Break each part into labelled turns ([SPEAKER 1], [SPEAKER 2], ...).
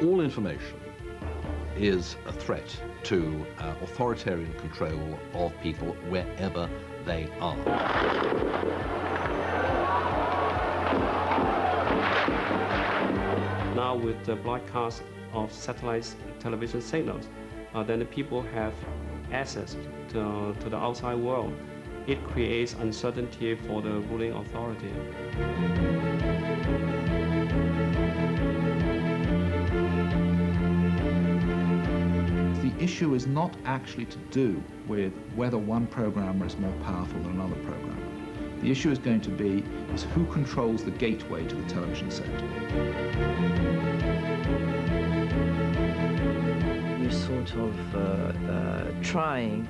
[SPEAKER 1] All information is a threat to authoritarian control of people wherever they are.
[SPEAKER 2] Now with the broadcast of satellite television signals, then the people have access to the outside world. It creates uncertainty for the ruling authority.
[SPEAKER 3] The issue is not actually to do with whether one programmer is more powerful than another programmer. The issue is going to be is who controls the gateway to the television set.
[SPEAKER 4] We're sort of trying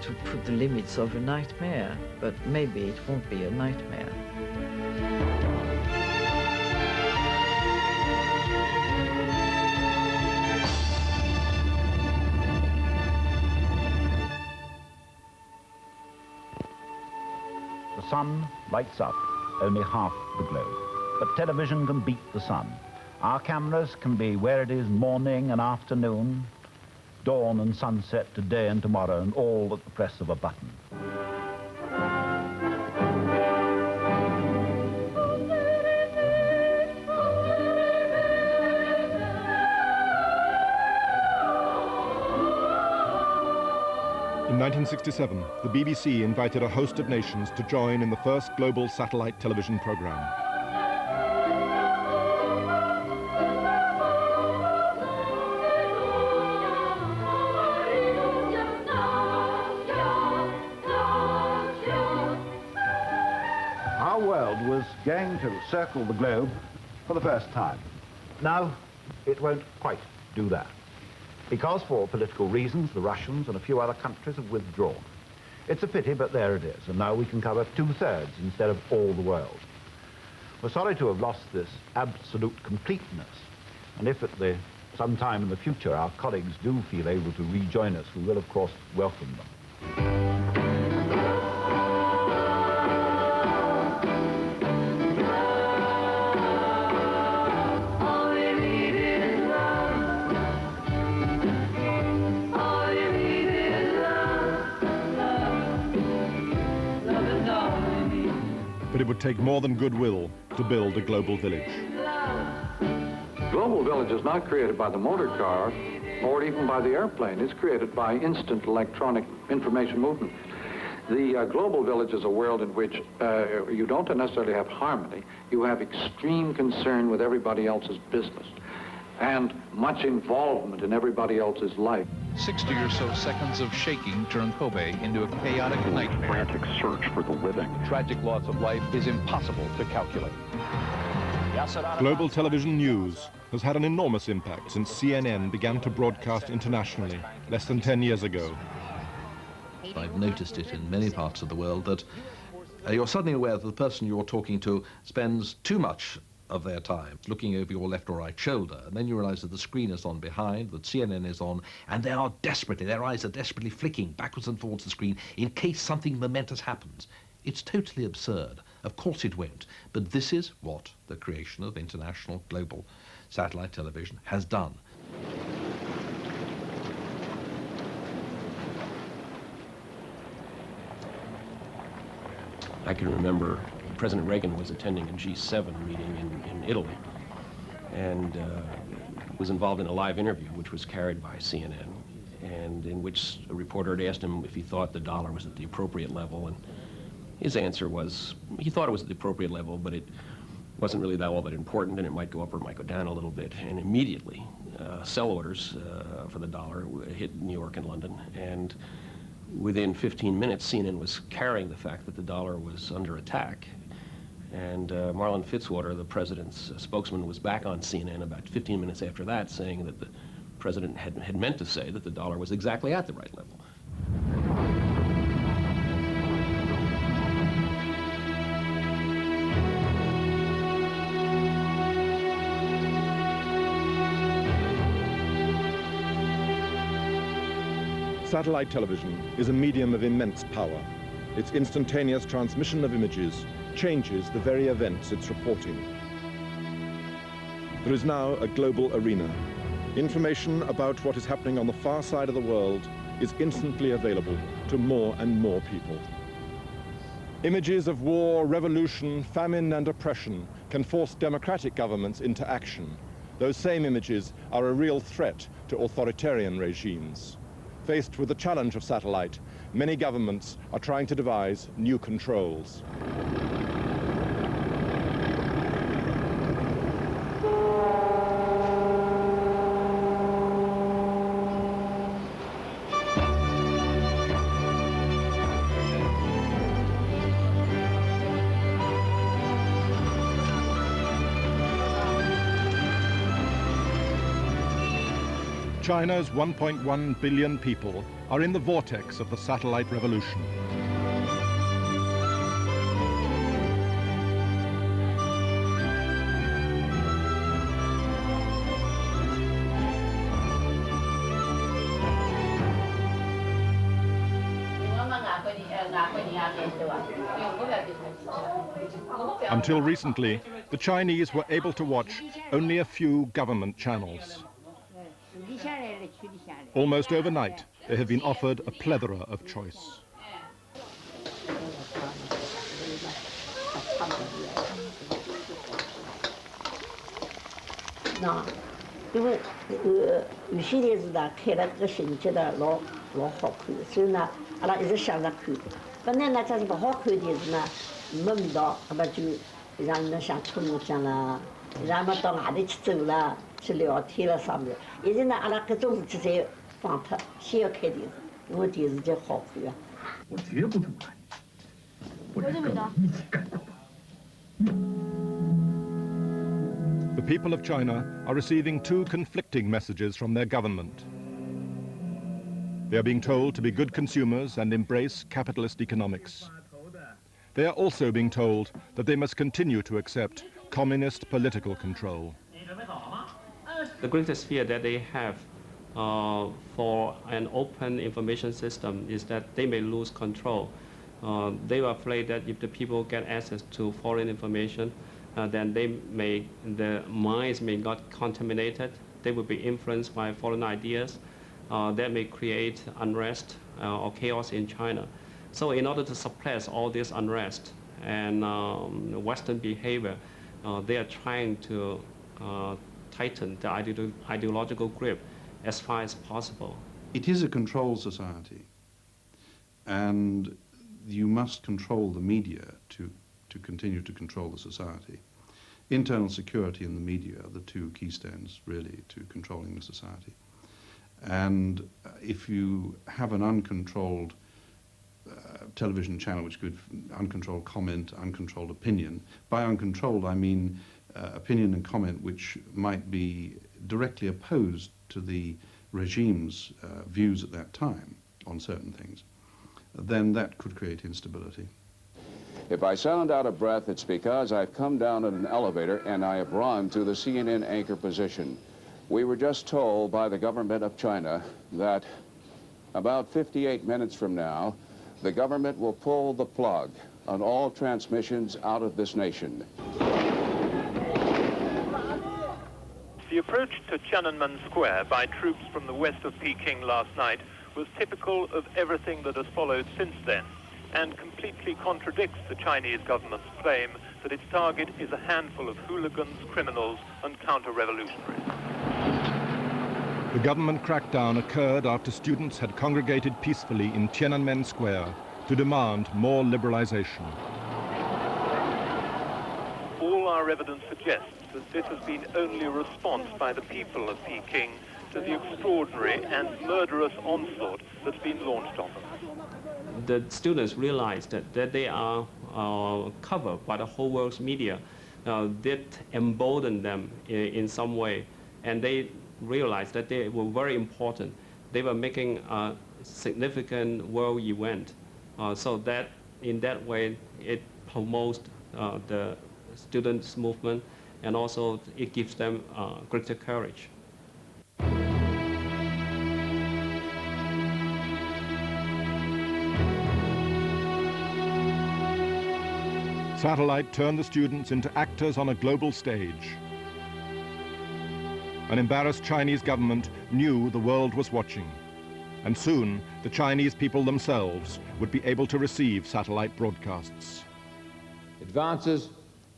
[SPEAKER 4] to put the limits of a nightmare, but maybe it won't be a nightmare.
[SPEAKER 5] The sun lights up only half the globe, but television can beat the sun. Our cameras can be where it is morning and afternoon, dawn and sunset, today and tomorrow, and all at the press of a button.
[SPEAKER 6] In 1967, the BBC invited a host of nations to join in the first global satellite television program.
[SPEAKER 5] Our world was going to circle the globe for the first time. Now, it won't quite do that, because for political reasons, the Russians and a few other countries have withdrawn. It's a pity, but there it is, and now we can cover 2/3 instead of all the world. We're sorry to have lost this absolute completeness, and if at some time in the future our colleagues do feel able to rejoin us, we will, of course, welcome them.
[SPEAKER 6] But it would take more than goodwill to build a global village.
[SPEAKER 7] Global village is not created by the motor car or even by the airplane. It's created by instant electronic information movement. The global village is a world in which you don't necessarily have harmony. You have extreme concern with everybody else's business and much involvement in everybody else's life.
[SPEAKER 8] 60 or so seconds of shaking turn Kobe into a chaotic nightmare.
[SPEAKER 9] Frantic search for the living.
[SPEAKER 8] Tragic loss of life is impossible to calculate.
[SPEAKER 6] Global television news has had an enormous impact since CNN began to broadcast internationally less than 10 years ago.
[SPEAKER 1] I've noticed it in many parts of the world that you're suddenly aware that the person you're talking to spends too much of their time looking over your left or right shoulder, and then you realize that the screen is on behind, that CNN is on, and their eyes are desperately flicking backwards and forwards the screen in case something momentous happens. It's totally absurd. Of course it won't, but this is what the creation of international global satellite television has done.
[SPEAKER 10] I can remember President Reagan was attending a G7 meeting in Italy and was involved in a live interview which was carried by CNN, and in which a reporter had asked him if he thought the dollar was at the appropriate level, and his answer was he thought it was at the appropriate level, but it wasn't really all that important, and it might go up or it might go down a little bit. And immediately sell orders for the dollar hit New York and London, and within 15 minutes CNN was carrying the fact that the dollar was under attack. And Marlon Fitzwater, the president's spokesman, was back on CNN about 15 minutes after that, saying that the president had meant to say that the dollar was exactly at the right level.
[SPEAKER 6] Satellite television is a medium of immense power. Its instantaneous transmission of images changes the very events it's reporting. There is now a global arena. Information about what is happening on the far side of the world is instantly available to more and more people. Images of war, revolution, famine and oppression can force democratic governments into action. Those same images are a real threat to authoritarian regimes. Faced with the challenge of satellite, many governments are trying to devise new controls. China's 1.1 billion people are in the vortex of the satellite revolution. Until recently, the Chinese were able to watch only a few government channels. Almost overnight, they have been offered a plethora of choice. The people of China are receiving two conflicting messages from their government. They are being told to be good consumers and embrace capitalist economics. They are also being told that they must continue to accept communist political control.
[SPEAKER 2] The greatest fear that they have for an open information system is that they may lose control. They are afraid that if the people get access to foreign information, then the minds may get contaminated. They will be influenced by foreign ideas that may create unrest or chaos in China. So in order to suppress all this unrest and Western behavior, they are trying to tighten the ideological grip as far as possible.
[SPEAKER 9] It is a control society, and you must control the media to continue to control the society. Internal security and the media are the two keystones, really, to controlling the society. And if you have an uncontrolled television channel which gives uncontrolled comment, uncontrolled opinion, by uncontrolled I mean opinion and comment which might be directly opposed to the regime's views at that time on certain things, then that could create instability.
[SPEAKER 11] If I sound out of breath, it's because I've come down in an elevator and I have run to the CNN anchor position. We were just told by the government of China that about 58 minutes from now, the government will pull the plug on all transmissions out of this nation.
[SPEAKER 12] The approach to Tiananmen Square by troops from the west of Peking last night was typical of everything that has followed since then, and completely contradicts the Chinese government's claim that its target is a handful of hooligans, criminals, and counter-revolutionaries.
[SPEAKER 6] The government crackdown occurred after students had congregated peacefully in Tiananmen Square to demand more liberalization.
[SPEAKER 12] All our evidence suggests that this has been only a response by the people of Peking to the extraordinary and murderous onslaught that's been launched on them.
[SPEAKER 2] The students realized that they are covered by the whole world's media. That emboldened them in some way, and they realized that they were very important. They were making a significant world event, so that in that way it promotes the students' movement, and also it gives them greater courage.
[SPEAKER 6] Satellite turned the students into actors on a global stage. An embarrassed Chinese government knew the world was watching, and soon the Chinese people themselves would be able to receive satellite broadcasts.
[SPEAKER 13] Advances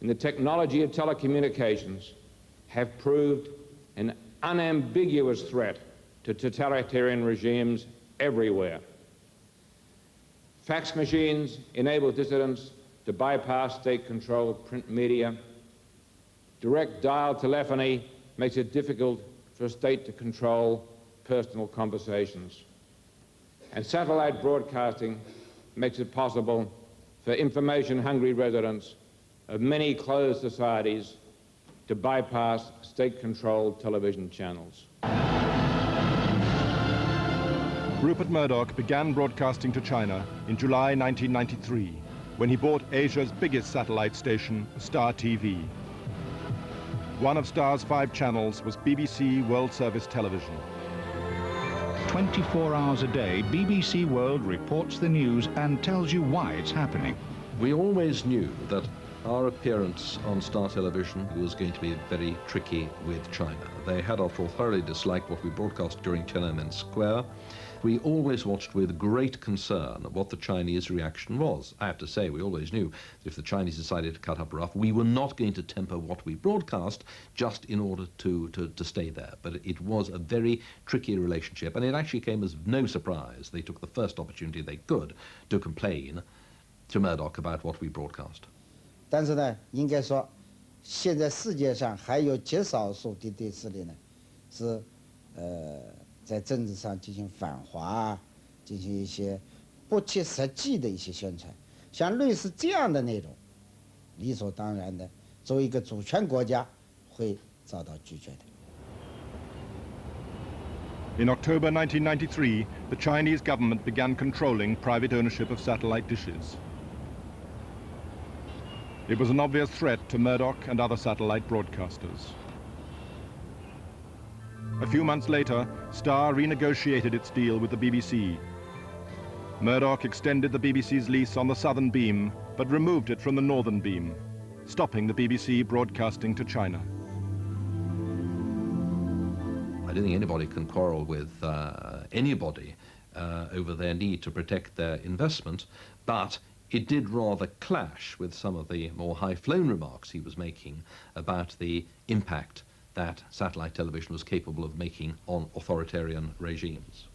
[SPEAKER 13] in the technology of telecommunications have proved an unambiguous threat to totalitarian regimes everywhere. Fax machines enable dissidents to bypass state-controlled print media. Direct dial telephony makes it difficult for a state to control personal conversations. And satellite broadcasting makes it possible for information-hungry residents of many closed societies to bypass state-controlled television channels.
[SPEAKER 6] Rupert Murdoch began broadcasting to China in July 1993, when he bought Asia's biggest satellite station, Star TV. One of Star's 5 channels was BBC World Service Television.
[SPEAKER 14] 24 hours a day, BBC World reports the news and tells you why it's happening.
[SPEAKER 1] We always knew that our appearance on Star Television was going to be very tricky with China. They had, after all, thoroughly disliked what we broadcast during Tiananmen Square. We always watched with great concern what the Chinese reaction was. I have to say, we always knew that if the Chinese decided to cut up rough, we were not going to temper what we broadcast just in order to stay there. But it was a very tricky relationship, and it actually came as no surprise. They took the first opportunity they could to complain to Murdoch about what we broadcast.
[SPEAKER 15] 但是呢，应该说，现在世界上还有极少数的电视里呢，是在政治上进行反华，进行一些不切实际的一些宣传。像类似这样的内容，理所当然的，作为一个主权国家，会遭到拒绝的。
[SPEAKER 6] In October 1993, the Chinese government began controlling private ownership of satellite dishes. It was an obvious threat to Murdoch and other satellite broadcasters. A few months later, Star renegotiated its deal with the BBC. Murdoch extended the BBC's lease on the southern beam, but removed it from the northern beam, stopping the BBC broadcasting to China.
[SPEAKER 1] I don't think anybody can quarrel with anybody over their need to protect their investment, but it did rather clash with some of the more high-flown remarks he was making about the impact that satellite television was capable of making on authoritarian regimes.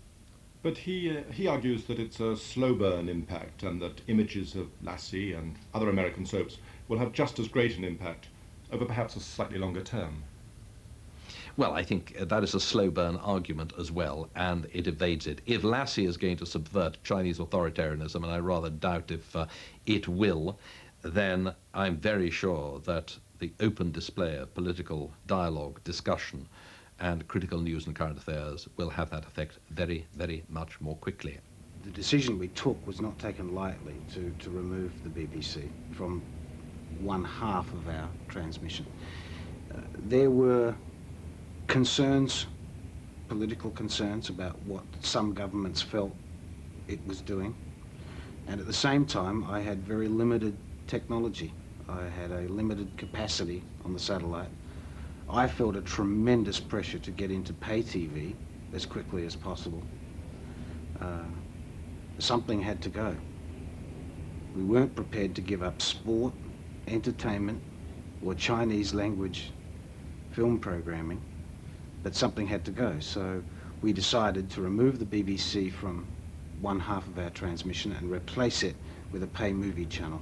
[SPEAKER 6] But he argues that it's a slow burn impact and that images of Lassie and other American soaps will have just as great an impact over perhaps a slightly longer term.
[SPEAKER 1] Well, I think that is a slow burn argument as well, and it evades it. If Lassie is going to subvert Chinese authoritarianism, and I rather doubt if it will, then I'm very sure that the open display of political dialogue, discussion, and critical news and current affairs will have that effect very, very much more quickly.
[SPEAKER 16] The decision we took was not taken lightly to remove the BBC from one half of our transmission. There were concerns, political concerns about what some governments felt it was doing. And at the same time, I had very limited technology. I had a limited capacity on the satellite. I felt a tremendous pressure to get into pay TV as quickly as possible. Something had to go. We weren't prepared to give up sport, entertainment, or Chinese language film programming, but something had to go. So we decided to remove the BBC from one half of our transmission and replace it with a pay movie channel.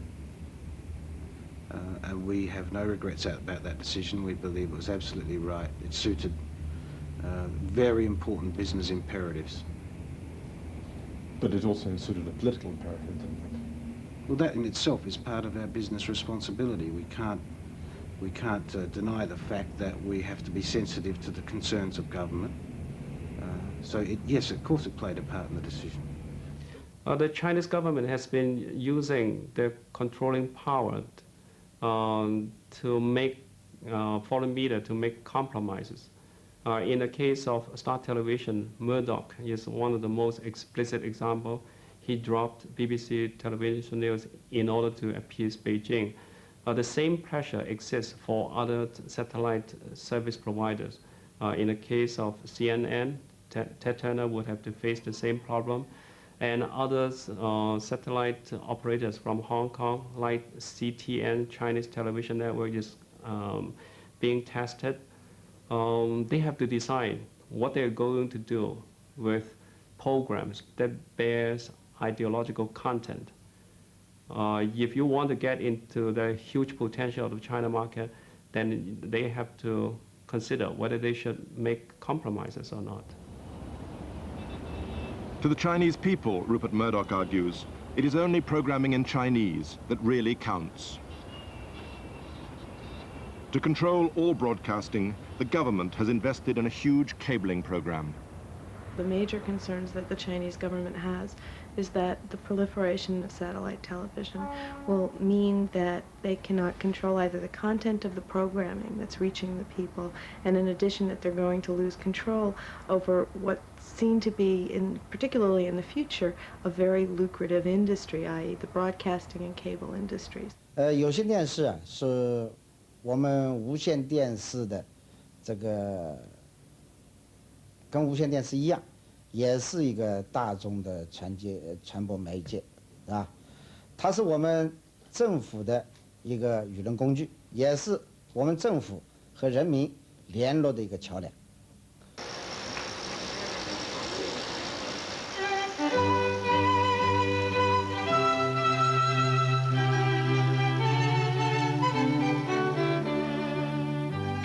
[SPEAKER 16] And we have no regrets about that decision. We believe it was absolutely right. It suited very important business imperatives.
[SPEAKER 6] But it also suited a political imperative, didn't it?
[SPEAKER 16] Well, that in itself is part of our business responsibility. We can't deny the fact that we have to be sensitive to the concerns of government. So yes, of course it played a part in the decision.
[SPEAKER 2] The Chinese government has been using their controlling power to make foreign media to make compromises. In the case of Star Television, Murdoch is one of the most explicit examples. He dropped BBC television news in order to appease Beijing. The same pressure exists for other satellite service providers. In the case of CNN, Ted Turner would have to face the same problem. And other satellite operators from Hong Kong, like CTN, Chinese Television Network, is being tested. They have to decide what they're going to do with programs that bears ideological content. If you want to get into the huge potential of the China market, then they have to consider whether they should make compromises or not.
[SPEAKER 6] To the Chinese people, Rupert Murdoch argues, it is only programming in Chinese that really counts. To control all broadcasting, the government has invested in a huge cabling program.
[SPEAKER 17] The major concerns that the Chinese government has is that the proliferation of satellite television will mean that they cannot control either the content of the programming that's reaching the people, and in addition that they're going to lose control over what seem to be, particularly in the future, a very lucrative industry, i.e. the broadcasting and cable industries.
[SPEAKER 15] 有线电视啊，是我们无线电视的这个。 跟无线电视一样，也是一个大众的传播媒介，是吧？它是我们政府的一个舆论工具，也是我们政府和人民联络的一个桥梁。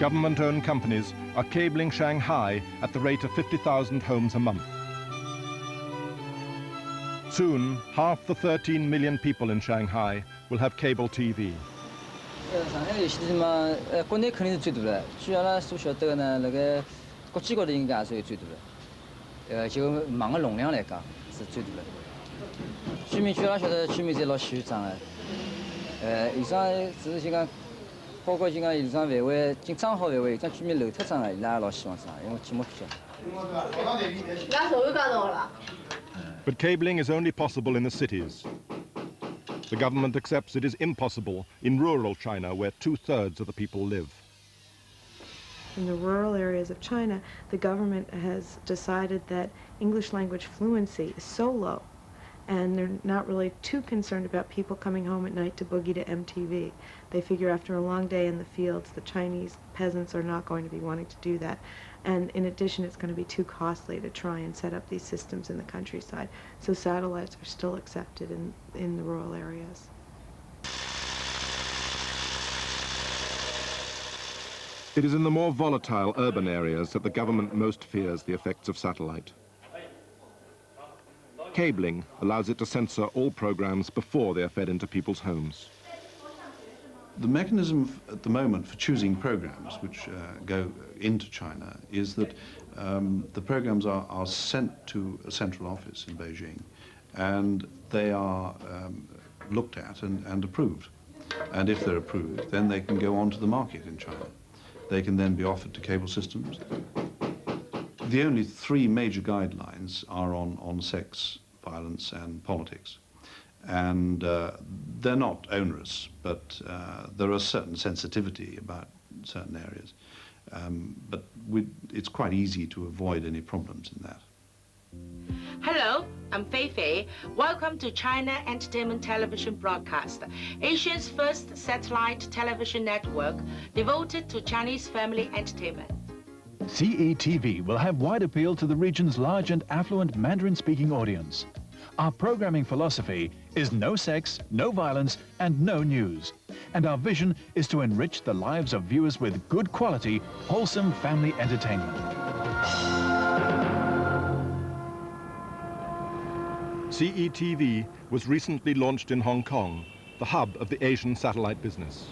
[SPEAKER 6] Government-owned companies are cabling Shanghai at the rate of 50,000 homes a month. Soon, half the 13 million people in Shanghai will have cable TV.
[SPEAKER 18] 上海有些地方，国内肯定是最多的。据阿拉所晓得的呢，那个国际高头应该也是最多的。就网的容量来讲是最多的。居民据阿拉晓得，居民侪老喜欢装的。以上只是就讲。 包括就讲有桩范围，进账号范围，像居民漏脱装的，伊拉也老希望装，因为寂寞小。
[SPEAKER 6] But cabling is only possible in the cities. The government accepts it is impossible in rural China, where 2/3 of the people live.
[SPEAKER 17] In the rural areas of China, the government has decided that English language fluency is so low, and they're not really too concerned about people coming home at night to boogie to MTV. They figure after a long day in the fields, the Chinese peasants are not going to be wanting to do that. And in addition, it's going to be too costly to try and set up these systems in the countryside. So satellites are still accepted in the rural areas.
[SPEAKER 6] It is in the more volatile urban areas that the government most fears the effects of satellite. Cabling allows it to censor all programs before they are fed into people's homes.
[SPEAKER 9] The mechanism at the moment for choosing programs which go into China is that the programs are sent to a central office in Beijing, and they are looked at and approved. And if they're approved, then they can go onto the market in China. They can then be offered to cable systems. The only three major guidelines are on sex, violence, and politics. And they're not onerous, but there are certain sensitivity about certain areas. But it's quite easy to avoid any problems in that.
[SPEAKER 19] Hello, I'm Fei Fei. Welcome to China Entertainment Television Broadcast, Asia's first satellite television network devoted to Chinese family entertainment.
[SPEAKER 14] CETV will have wide appeal to the region's large and affluent Mandarin-speaking audience. Our programming philosophy is no sex, no violence, and no news. And our vision is to enrich the lives of viewers with good quality, wholesome family entertainment.
[SPEAKER 6] CETV was recently launched in Hong Kong, the hub of the Asian satellite business.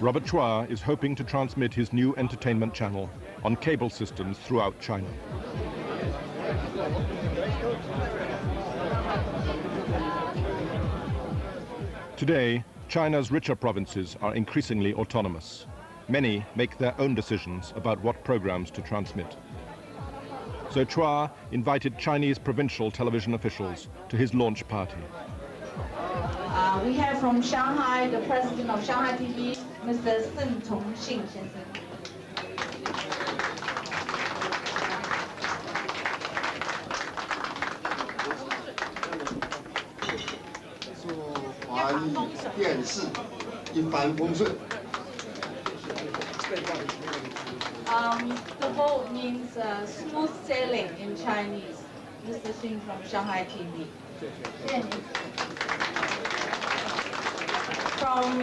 [SPEAKER 6] Robert Chua is hoping to transmit his new entertainment channel on cable systems throughout China. Today, China's richer provinces are increasingly autonomous. Many make their own decisions about what programs to transmit. So Chua invited Chinese provincial television officials to his launch party.
[SPEAKER 20] We have from Shanghai the president of Shanghai TV, Mr. Seng Chongxing. The vote means smooth sailing in Chinese. Mr. Xing from Shanghai TV. From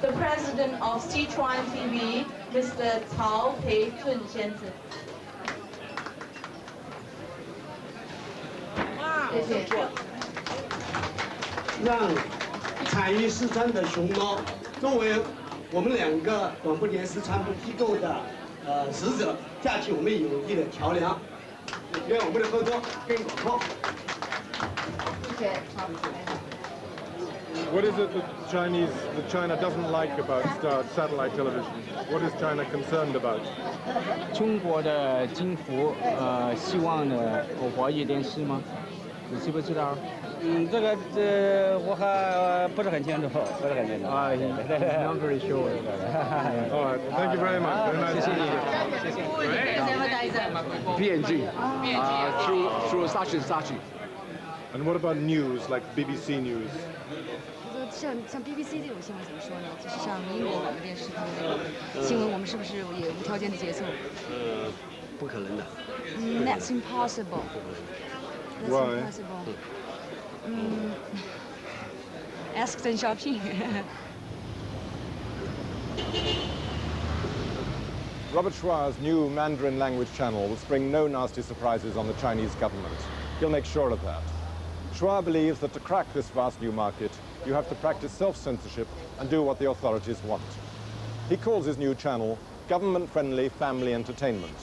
[SPEAKER 20] the president of Sichuan TV, Mr. Cao Peitun 先生。谢谢。
[SPEAKER 21] 让产业市场的熊猫作为我们2个广播电视传播机构的使者，架起我们友谊的桥梁，愿我们的合作更广阔。谢谢。
[SPEAKER 6] What is it that China doesn't like about satellite television? What is China concerned about?
[SPEAKER 22] 中国的政府希望的国营电视吗？你知不知道？这个我还不是很清楚，不是很清楚。Not very sure.
[SPEAKER 6] All right, thank you very much. Very nice to meet you.
[SPEAKER 23] PNG. Through Sachi.
[SPEAKER 6] And what about news, like BBC News?
[SPEAKER 24] 像 BBC 这种新闻怎么说呢？就是像英国广播电视他们那种新闻，我们是不是也无条件的接受？
[SPEAKER 21] 不可能的。
[SPEAKER 24] That's impossible. That's
[SPEAKER 6] Why?
[SPEAKER 24] impossible. Ask Deng Xiaoping.
[SPEAKER 6] Robert Chua's new Mandarin language channel will spring no nasty surprises on the Chinese government. He'll make sure of that. Chua believes that to crack this vast new market, you have to practice self-censorship and do what the authorities want. He calls his new channel government-friendly family entertainment.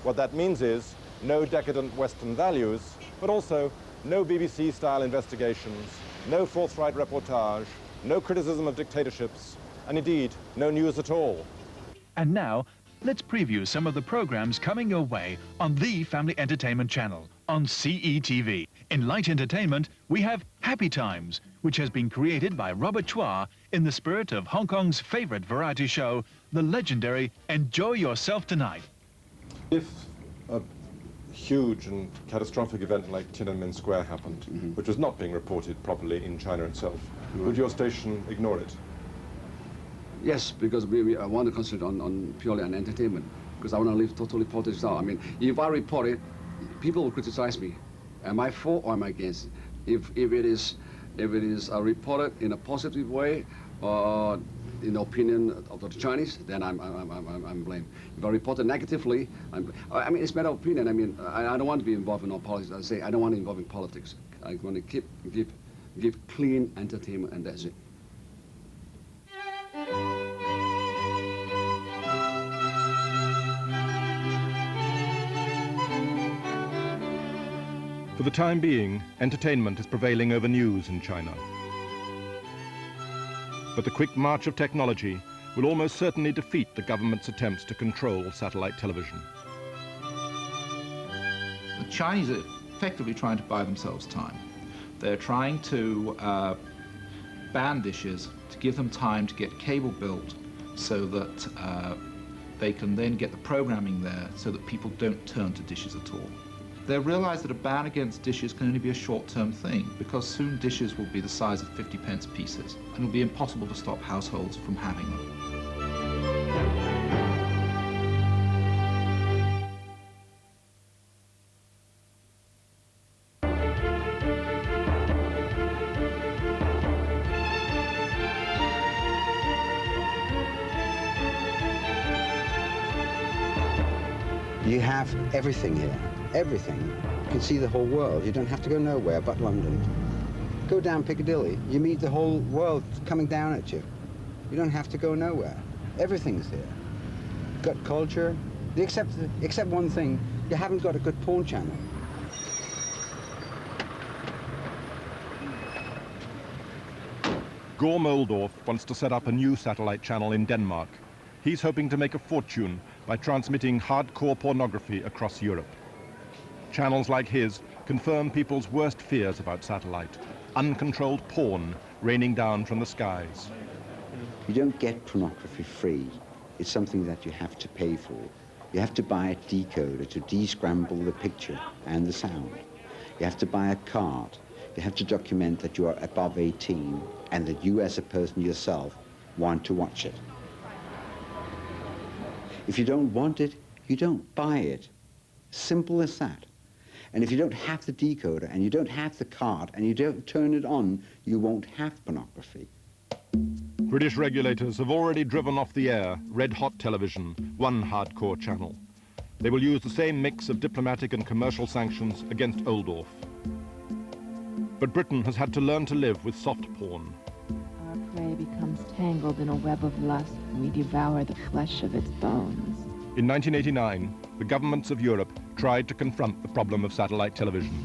[SPEAKER 6] What that means is no decadent Western values, but also no BBC-style investigations, no forthright reportage, no criticism of dictatorships, and indeed, no news at all.
[SPEAKER 14] And now, let's preview some of the programs coming your way on the Family Entertainment Channel on CETV. In light entertainment, we have Happy Times, which has been created by Robert Chua in the spirit of Hong Kong's favorite variety show, the legendary Enjoy Yourself Tonight.
[SPEAKER 6] If a huge and catastrophic event like Tiananmen Square happened, which was not being reported properly in China itself, would your station ignore it?
[SPEAKER 23] Yes, because we want to concentrate on purely on entertainment, because I want to leave totally politics out. I mean, if I report it, people will criticize me. Am I for or am I against? If it is reported in a positive way, or in the opinion of the Chinese, then I'm blamed. If I report it negatively, I mean, it's a matter of opinion. I mean, I don't want to be involved in all politics. I say I don't want to involve in politics. I want to give clean entertainment, and that's it.
[SPEAKER 6] For the time being, entertainment is prevailing over news in China. But the quick march of technology will almost certainly defeat the government's attempts to control satellite television.
[SPEAKER 3] The Chinese are effectively trying to buy themselves time. They're trying to ban dishes to give them time to get cable built so that they can then get the programming there so that people don't turn to dishes at all. They realize that a ban against dishes can only be a short-term thing, because soon dishes will be the size of 50p pieces, and it'll be impossible to stop households from having them.
[SPEAKER 16] You have everything here. Everything. You can see the whole world. You don't have to go nowhere but London. Go down Piccadilly. You meet the whole world coming down at you. You don't have to go nowhere. Everything's there. Got culture. Except one thing. You haven't got a good porn channel.
[SPEAKER 6] Gore Moldorf wants to set up a new satellite channel in Denmark. He's hoping to make a fortune by transmitting hardcore pornography across Europe. Channels like his confirm people's worst fears about satellite, uncontrolled porn raining down from the skies.
[SPEAKER 4] You don't get pornography free. It's something that you have to pay for. You have to buy a decoder to de-scramble the picture and the sound. You have to buy a card. You have to document that you are above 18 and that you as a person yourself want to watch it. If you don't want it, you don't buy it. Simple as that. And if you don't have the decoder and you don't have the card and you don't turn it on, you won't have pornography.
[SPEAKER 6] British regulators have already driven off the air Red Hot Television, one hardcore channel. They will use the same mix of diplomatic and commercial sanctions against Oldorf. But Britain has had to learn to live with soft porn.
[SPEAKER 5] Our prey becomes tangled in a web of lust, and we devour the flesh of its bones.
[SPEAKER 6] In 1989, the governments of Europe tried to confront the problem of satellite television.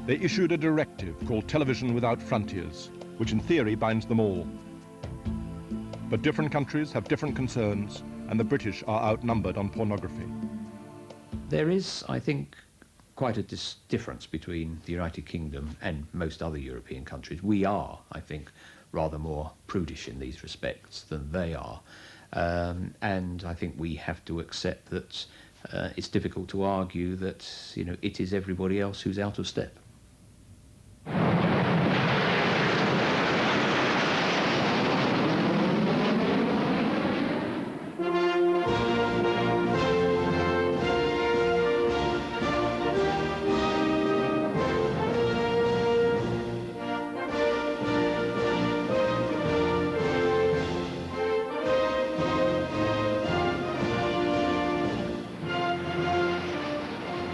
[SPEAKER 6] They issued a directive called Television Without Frontiers, which in theory binds them all. But different countries have different concerns, and the British are outnumbered on pornography.
[SPEAKER 7] There is, I think, quite a difference between the United Kingdom and most other European countries. We are, I think, rather more prudish in these respects than they are. And I think we have to accept that it's difficult to argue that, you know, it is everybody else who's out of step.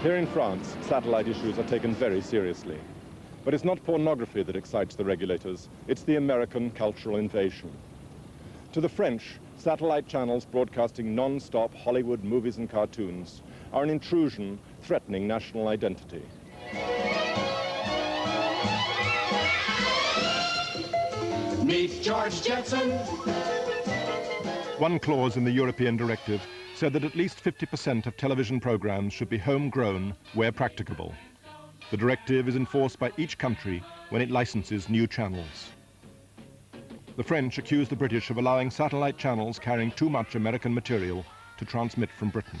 [SPEAKER 6] Here in France, satellite issues are taken very seriously. But it's not pornography that excites the regulators, it's the American cultural invasion. To the French, satellite channels broadcasting non-stop Hollywood movies and cartoons are an intrusion threatening national identity.
[SPEAKER 8] Meet George Jetson.
[SPEAKER 6] One clause in the European directive said that at least 50% of television programs should be homegrown where practicable. The directive is enforced by each country when it licenses new channels. The French accuse the British of allowing satellite channels carrying too much American material to transmit from Britain.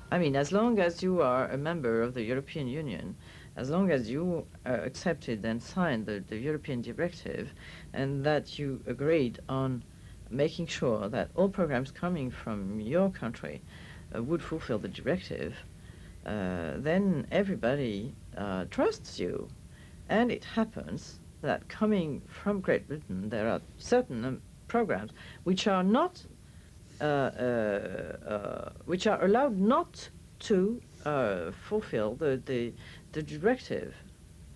[SPEAKER 25] I mean, as long as you are a member of the European Union, as long as you accepted and signed the European directive, and that you agreed on making sure that all programs coming from your country would fulfill the directive, then everybody trusts you. And it happens that coming from Great Britain, there are certain programs which are not, which are allowed not to fulfill the directive,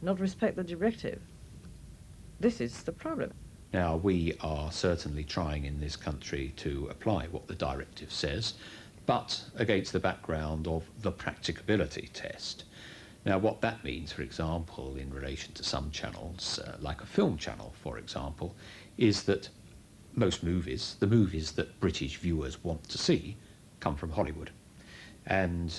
[SPEAKER 25] not respect the directive. This is the problem.
[SPEAKER 7] Now, we are certainly trying in this country to apply what the directive says, but against the background of the practicability test. Now, what that means, for example, in relation to some channels, like a film channel, for example, is that most movies, the movies that British viewers want to see, come from Hollywood. And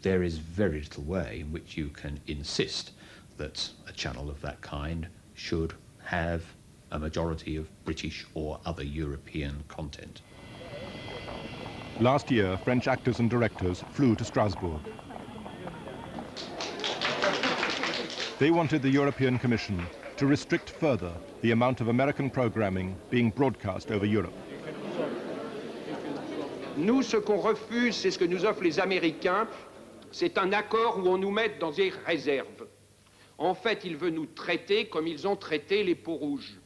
[SPEAKER 7] there is very little way in which you can insist that a channel of that kind should have a majority of British or other European content.
[SPEAKER 6] Last year, French actors and directors flew to Strasbourg. They wanted the European Commission to restrict further the amount of American programming being broadcast over Europe.
[SPEAKER 26] Nous, ce qu'on refuse, c'est ce que nous offrent les Américains. C'est un accord où on nous met dans des réserves. En fait, ils veulent nous traiter comme ils ont traité les peaux rouges.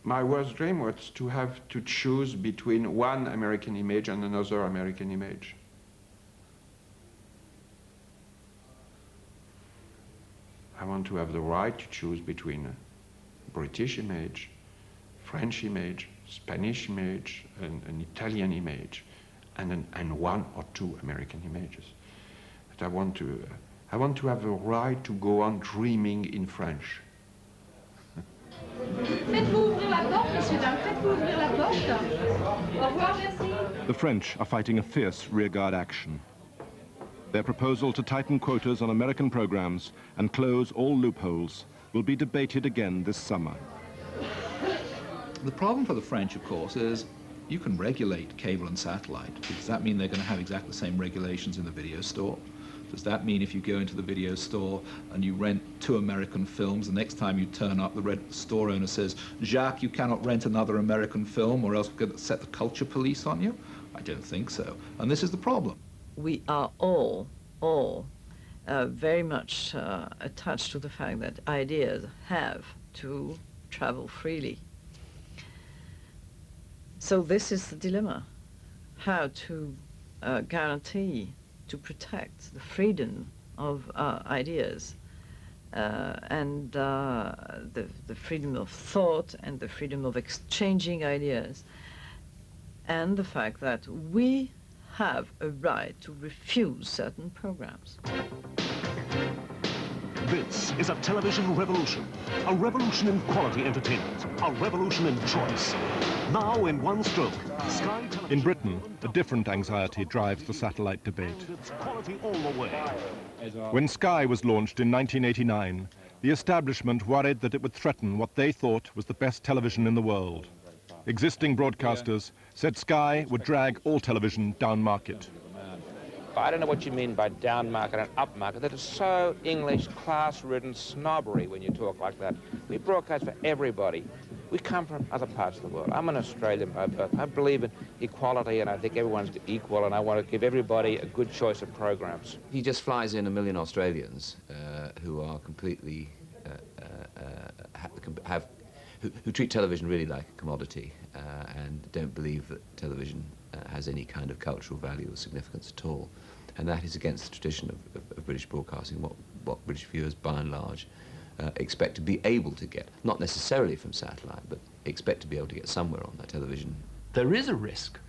[SPEAKER 27] My worst dream was to have to choose between one American image and another American image. I want to have the right to choose between a British image, French image, Spanish image, an Italian image, and one or two American images. But I want to have the right to go on dreaming in French.
[SPEAKER 6] The French are fighting a fierce rearguard action. Their proposal to tighten quotas on American programs and close all loopholes will be debated again this summer.
[SPEAKER 3] The problem for the French, of course, is you can regulate cable and satellite. Does that mean they're going to have exactly the same regulations in the video store? Does that mean if you go into the video store and you rent 2 American films, the next time you turn up, the store owner says, Jacques, you cannot rent another American film or else we're going to set the culture police on you? I don't think so. And this is the problem.
[SPEAKER 25] We are all very much attached to the fact that ideas have to travel freely. So this is the dilemma, how to guarantee, to protect the freedom of ideas and the freedom of thought and the freedom of exchanging ideas, and the fact that we have a right to refuse certain programs.
[SPEAKER 1] This is a television revolution. A revolution in quality entertainment. A revolution in choice. Now in one stroke, Sky Television...
[SPEAKER 6] In Britain, a different anxiety drives the satellite debate.
[SPEAKER 1] It's quality all the way.
[SPEAKER 6] When Sky was launched in 1989, the establishment worried that it would threaten what they thought was the best television in the world. Existing broadcasters said Sky would drag all television down market.
[SPEAKER 2] I don't know what you mean by down market and up market. That is so English, class-ridden snobbery when you talk like that. We broadcast for everybody. We come from other parts of the world. I'm an Australian by birth. I believe in equality, and I think everyone's equal, and I want to give everybody a good choice of programs.
[SPEAKER 10] He just flies in 1 million Australians who are completely who treat television really like a commodity and don't believe that television has any kind of cultural value or significance at all. And that is against the tradition of British broadcasting, what British viewers, by and large, expect to be able to get, not necessarily from satellite, but expect to be able to get somewhere on their television.
[SPEAKER 11] There is a risk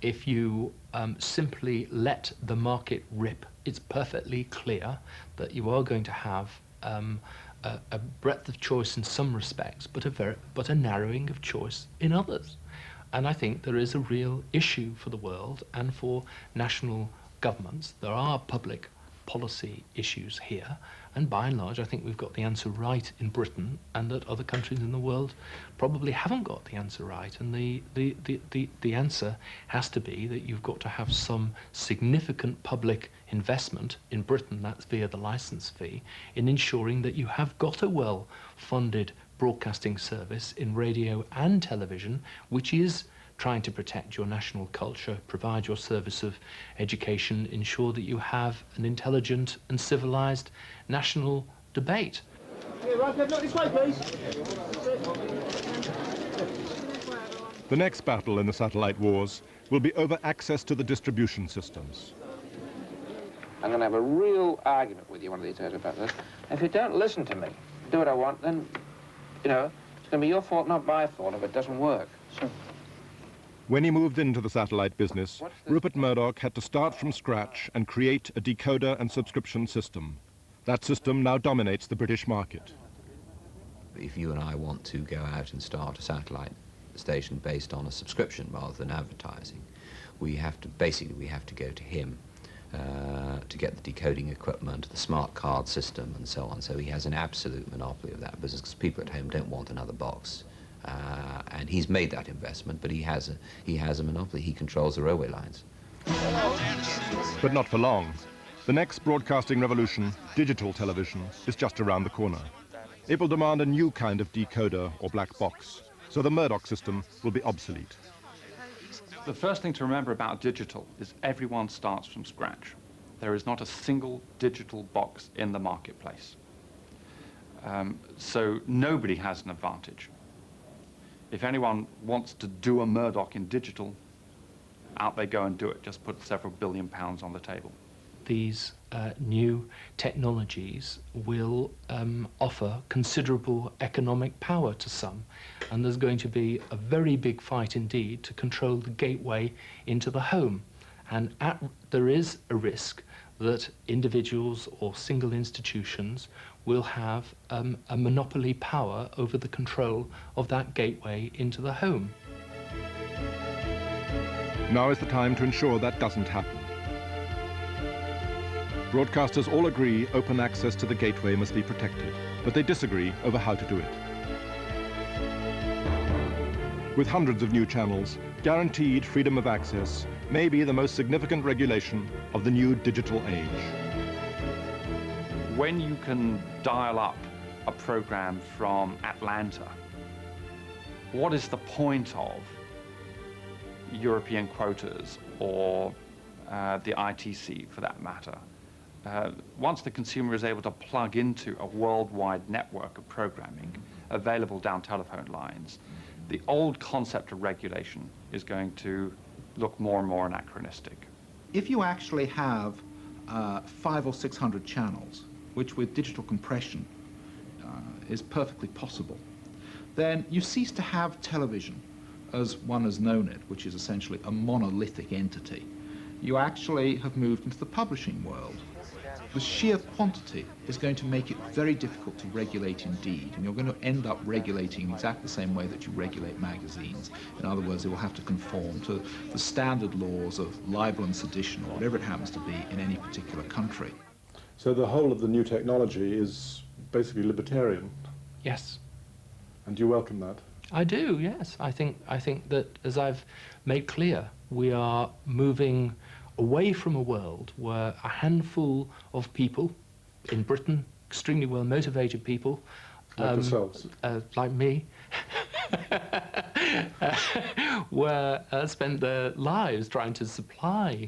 [SPEAKER 11] if you simply let the market rip. It's perfectly clear that you are going to have a breadth of choice in some respects, but a narrowing of choice in others. And I think there is a real issue for the world and for national governments. There are public policy issues here, and by and large I think we've got the answer right in Britain, and that other countries in the world probably haven't got the answer right. And the answer has to be that you've got to have some significant public investment in Britain, that's via the license fee, in ensuring that you have got a well-funded broadcasting service in radio and television, which is trying to protect your national culture, provide your service of education, ensure that you have an intelligent and civilized national debate.
[SPEAKER 6] The next battle in the satellite wars will be over access to the distribution systems.
[SPEAKER 2] I'm going to have a real argument with you one of these days about this. If you don't listen to me, do what I want, then, you know, it's going to be your fault, not my fault, if it doesn't work. Sure.
[SPEAKER 6] When he moved into the satellite business, Rupert Murdoch had to start from scratch and create a decoder and subscription system. That system now dominates the British market.
[SPEAKER 10] If you and I want to go out and start a satellite station based on a subscription rather than advertising, we have to go to him to get the decoding equipment, the smart card system and so on. So he has an absolute monopoly of that business because people at home don't want another box. And he's made that investment, but he has a monopoly. He controls the railway lines.
[SPEAKER 6] But not for long. The next broadcasting revolution, digital television, is just around the corner. It will demand a new kind of decoder or black box, so the Murdoch system will be obsolete.
[SPEAKER 12] The first thing to remember about digital is everyone starts from scratch. There is not a single digital box in the marketplace. So nobody has an advantage. If anyone wants to do a Murdoch in digital, out they go and do it. Just put several billion pounds on the table.
[SPEAKER 11] These new technologies will offer considerable economic power to some, and there's going to be a very big fight indeed to control the gateway into the home. And there is a risk that individuals or single institutions will have a monopoly power over the control of that gateway into the home.
[SPEAKER 6] Now is the time to ensure that doesn't happen. Broadcasters all agree open access to the gateway must be protected, but they disagree over how to do it. With hundreds of new channels, guaranteed freedom of access may be the most significant regulation of the new digital age.
[SPEAKER 12] When you can dial up a program from Atlanta, what is the point of European quotas or the ITC for that matter? Once the consumer is able to plug into a worldwide network of programming available down telephone lines, the old concept of regulation is going to look more and more anachronistic.
[SPEAKER 3] If you actually have 500 or 600 channels, which with digital compression is perfectly possible, then you cease to have television as one has known it, which is essentially a monolithic entity. You actually have moved into the publishing world. The sheer quantity is going to make it very difficult to regulate indeed, and you're going to end up regulating in exactly the same way that you regulate magazines. In other words, it will have to conform to the standard laws of libel and sedition, or whatever it happens to be in any particular country.
[SPEAKER 6] So the whole of the new technology is basically libertarian?
[SPEAKER 11] Yes.
[SPEAKER 6] And do you welcome that?
[SPEAKER 11] I do, yes. I think that, as I've made clear, we are moving away from a world where a handful of people in Britain, extremely well motivated people,
[SPEAKER 6] like yourselves,
[SPEAKER 11] like me, spend their lives trying to supply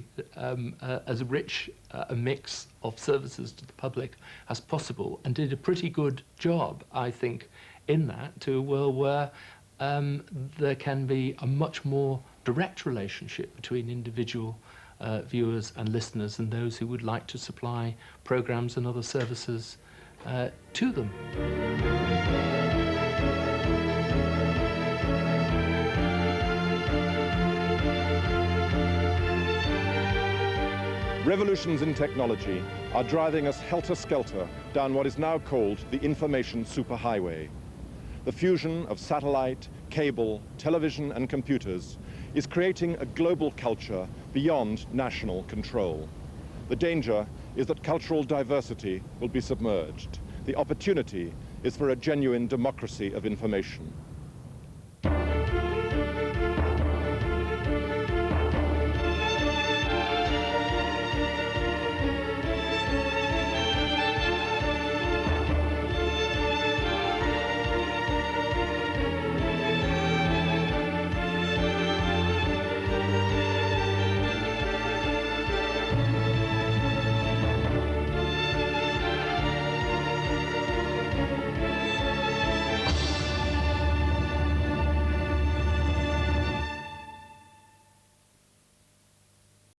[SPEAKER 11] as rich a mix of services to the public as possible, and did a pretty good job, I think, in that, to a world where there can be a much more direct relationship between individual viewers and listeners and those who would like to supply programs and other services to them.
[SPEAKER 6] Revolutions in technology are driving us helter-skelter down what is now called the information superhighway. The fusion of satellite, cable, television and computers is creating a global culture beyond national control. The danger is that cultural diversity will be submerged. The opportunity is for a genuine democracy of information.